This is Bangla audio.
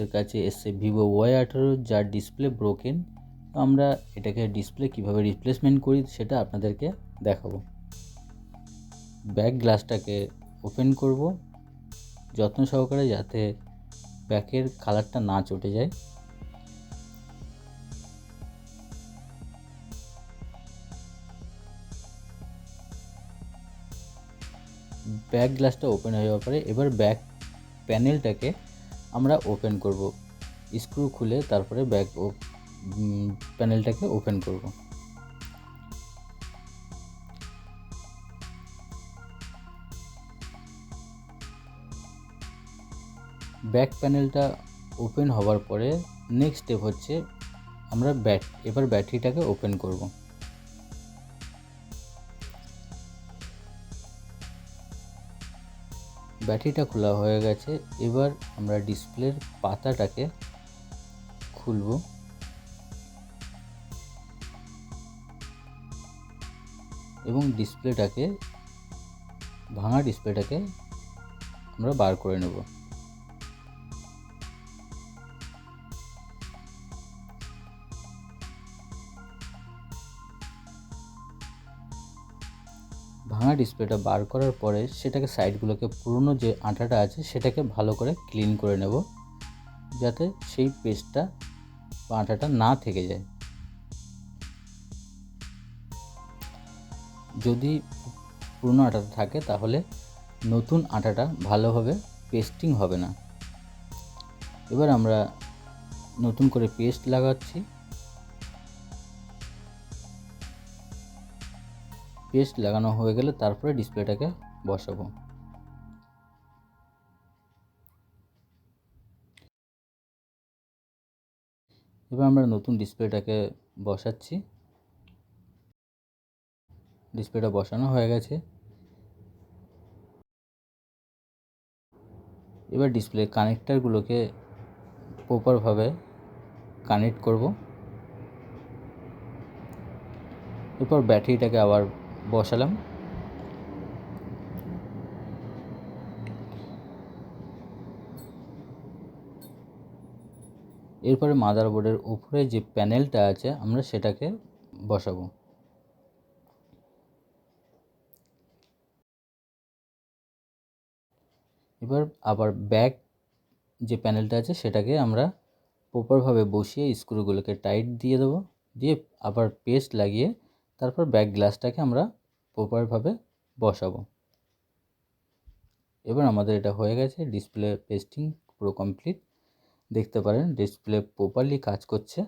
এর কাছে এসছে ভিভো Y18 যার ডিসপ্লে ব্রোকেন। তো আমরা এটাকে ডিসপ্লে কিভাবে রিপ্লেসমেন্ট করি সেটা আপনাদেরকে দেখাবো। ব্যাক গ্লাসটাকে ওপেন করব যত্ন সহকারে, যাতে ব্যাকের কালারটা না চটে যায়। ব্যাক গ্লাসটা ওপেন হয়ে যাওয়ার পরে এবার ব্যাক প্যানেলটাকে আমরা ওপেন করব, স্ক্রু খুলে তারপরে ব্যাক প্যানেলটাকে ওপেন করব। ব্যাক প্যানেলটা ওপেন হওয়ার পরে নেক্সট স্টেপ হচ্ছে আমরা এবার ব্যাটারিটাকে ওপেন করব। ব্যাটারিটা খোলা হয়ে গেছে। এবার আমরা ডিসপ্লের পাতাটাকে খুলব। এবং ভাঙা ডিসপ্লেটাকে আমরা বার করে নেব। ভাঙা ডিসপ্লেটা বার করার পরে সেটাকে সাইডগুলোকে পুরনো যে আঠাটা আছে সেটাকে ভালো করে ক্লিন করে নেব, যাতে সেই পেস্টটা বা আঠাটা না থেকে যায়। যদি পুরনো আঠাটা থাকে তাহলে নতুন আঠাটা ভালোভাবে পেস্টিং হবে না। এবার আমরা নতুন করে পেস্ট লাগাচ্ছি। পেস্ট লাগানো হয়ে গেলে তারপরে ডিসপ্লেটাকে বসাবো। এবার আমরা নতুন ডিসপ্লেটাকে বসাচ্ছি। ডিসপ্লেটা বসানো হয়ে গেছে। এবার ডিসপ্লে কানেক্টারগুলোকে প্রপারভাবে কানেক্ট করব। এরপর ব্যাটারিটাকে আবার বসালাম। এরপরে মাদারবোর্ডের উপরে যে প্যানেলটা আছে আমরা সেটাকে বসাবো। এবার আবার ব্যাক যে প্যানেলটা আছে সেটাকে আমরা প্রপারভাবে বসিয়ে স্ক্রুগুলোকে টাইট দিয়ে দেবো। দিয়ে আবার পেস্ট লাগিয়ে তারপর ব্যাক গ্লাসটাকে আমরা প্রপারভাবে বসাবো। এবার আমাদের এটা হয়ে গেছে। ডিসপ্লে পেস্টিং পুরো কমপ্লিট। দেখতে পারেন ডিসপ্লে প্রপারলি কাজ করছে।